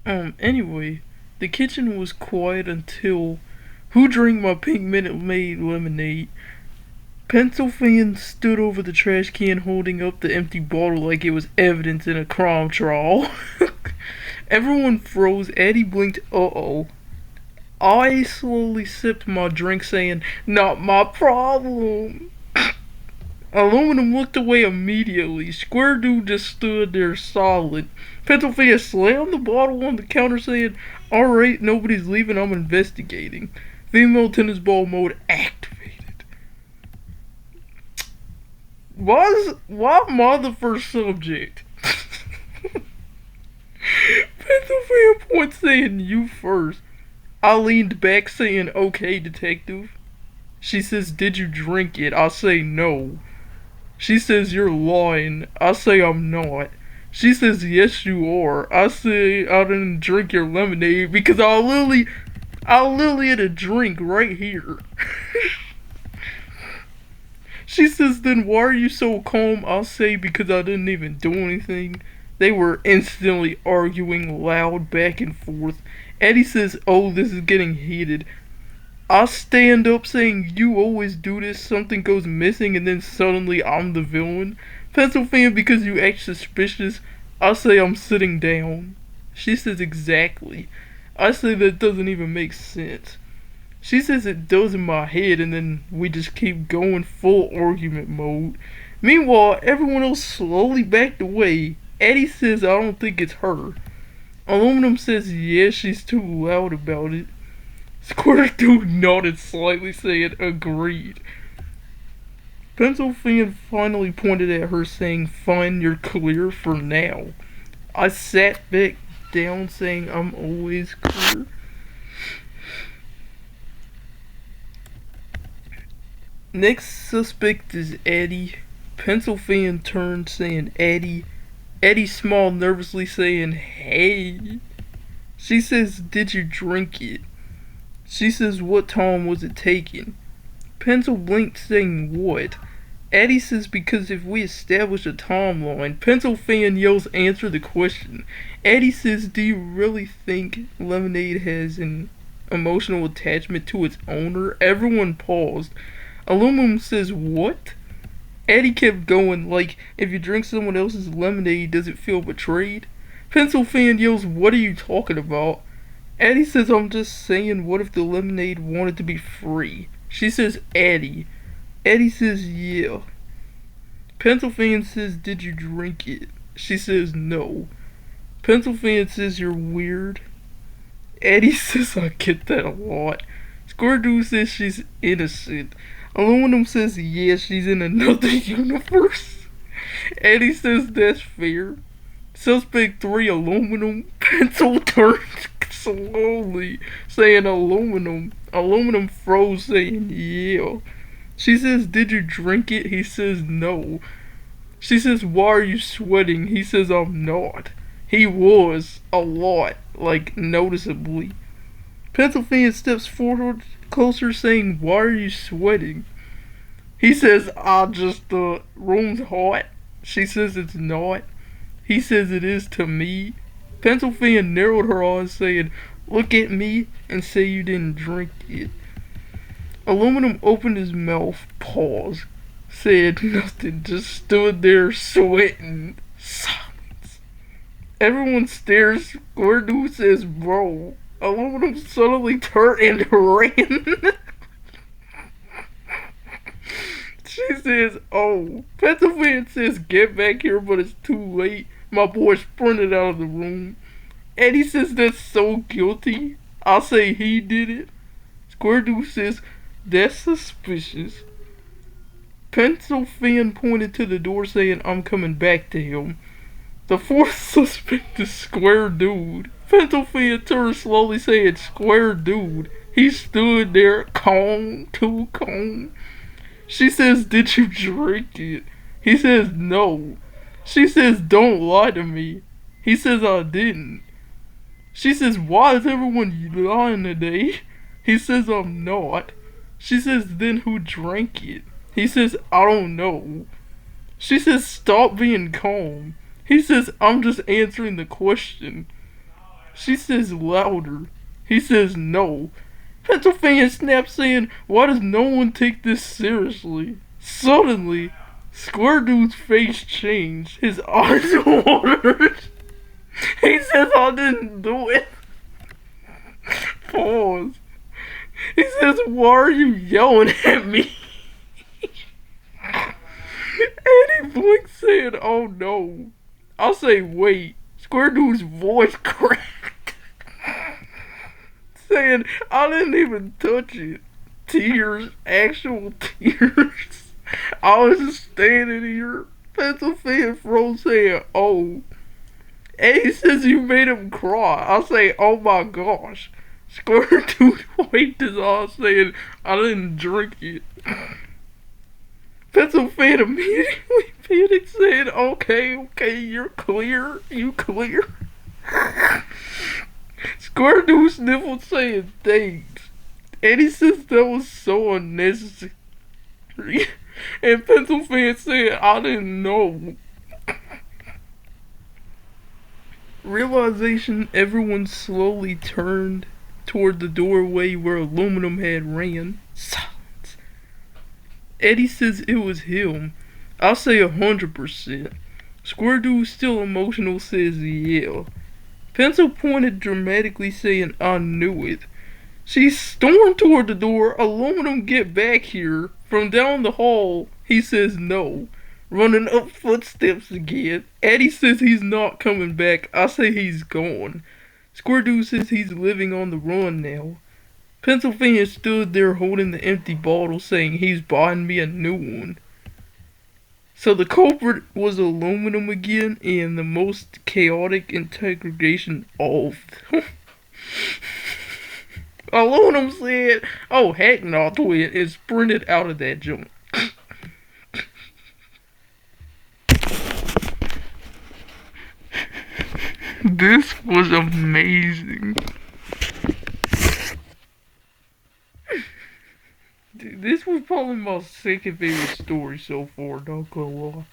Anyway, the kitchen was quiet until who drank my pink Minute Maid lemonade? Pencil fan stood over the trash can holding up the empty bottle like it was evidence in a crime trial. Everyone froze. Eddie blinked, uh-oh. I slowly sipped my drink saying, not my problem. Aluminum looked away immediately. Square Dude just stood there solid. Pencil fan slammed the bottle on the counter saying, alright, nobody's leaving, I'm investigating. Female tennis ball mode activated. Why am I the first subject? Pencil fan point saying you first. I leaned back saying, okay, detective. She says, did you drink it? I say no. She says, you're lying. I say I'm not. She says, yes you are. I say I didn't drink your lemonade because I literally had a drink right here. She says, then why are you so calm? I say, because I didn't even do anything. They were instantly arguing loud back and forth. Eddie says, oh, this is getting heated. I stand up saying, you always do this, something goes missing and then suddenly I'm the villain. Pencil fan, because you act suspicious. I say I'm sitting down. She says, exactly. I say that doesn't even make sense. She says it does in my head and then we just keep going full argument mode. Meanwhile, everyone else slowly backed away. Eddie says I don't think it's her. Aluminum says yeah, she's too loud about it. Square Dude nodded slightly saying agreed. Pencil fan finally pointed at her saying fine, you're clear for now. I sat back down saying I'm always clear. Next suspect is Eddie. Pencil fan turned saying Eddie. Eddie smiled nervously saying hey. She says did you drink it? She says what time was it taken? Pencil blinked saying what? Eddie says because if we establish a timeline. Pencil fan yells answer the question. Eddie says do you really think lemonade has an emotional attachment to its owner? Everyone paused. Aluminum says what? Eddie kept going like if you drink someone else's lemonade does it feel betrayed? Pencil fan yells what are you talking about? Eddie says I'm just saying what if the lemonade wanted to be free? She says Eddie. Eddie says yeah. Pencil fan says did you drink it? She says no. Pencil fan says you're weird. Eddie says I get that a lot. Square Dude says she's innocent. Aluminum says yeah, she's in another universe. Eddie says that's fair. Suspect 3 aluminum. Pencil turns slowly saying aluminum. Aluminum froze saying yeah. She says did you drink it? He says no. She says why are you sweating? He says I'm not. He was a lot, like noticeably. Pencil fan steps forward closer saying why are you sweating? He says I just the room's hot. She says it's not. He says it is to me. Pencil fan narrowed her eyes saying look at me and say you didn't drink it. Aluminum opened his mouth, paused, said nothing, just stood there sweating. Silence. Everyone stares. Square Dude says bro. Aluminum suddenly turned and ran. She says, oh. Pencil fan says, get back here, but it's too late. My boy sprinted out of the room. Eddie says, that's so guilty. I say he did it. Square Dude says, that's suspicious. Pencil fan pointed to the door saying, I'm coming back to him. The fourth suspect is Square Dude. Pencil fan turned slowly saying, Square Dude. He stood there, calm, too calm. She says, did you drink it? He says, no. She says, don't lie to me. He says, I didn't. She says, why is everyone lying today? He says, I'm not. She says, then who drank it? He says, I don't know. She says, stop being calm. He says, I'm just answering the question. She says louder. He says no. Pencil fan snaps saying, why does no one take this seriously? Suddenly, Square Dude's face changed. His eyes watered. He says I didn't do it. Pause. He says, why are you yelling at me? Eddie blinks saying, oh no. I'll say, wait. Square Dude's voice cracked. Saying, I didn't even touch it. Tears, actual tears. I was just standing here. Pencil fan froze saying, oh. Eddie says you made him cry. I'll say, oh my gosh. Square Dude wiped his eyes saying, I didn't drink it. Pencil fan immediately panicked saying, okay, you're clear, you clear. Square Dude sniffled saying, thanks. Eddie says that was so unnecessary. And Pencil fan said, I didn't know. Realization, everyone slowly turned toward the doorway where Aluminum had ran. Silence. Eddie says it was him. I'll say 100%. Square Dude, still emotional, says yeah. Pencil pointed dramatically saying, I knew it. She stormed toward the door. Aluminum, get back here. From down the hall, he says no. Running up footsteps again. Eddie says he's not coming back. I say he's gone. Square Dude says he's living on the run now. Pennsylvania stood there holding the empty bottle saying he's buying me a new one. So the culprit was Aluminum again, and the most chaotic integration of them. Aluminum said, oh heck no, twin, and sprinted out of that joint. This was amazing. Dude, this was probably my second favorite story so far, not gonna lie.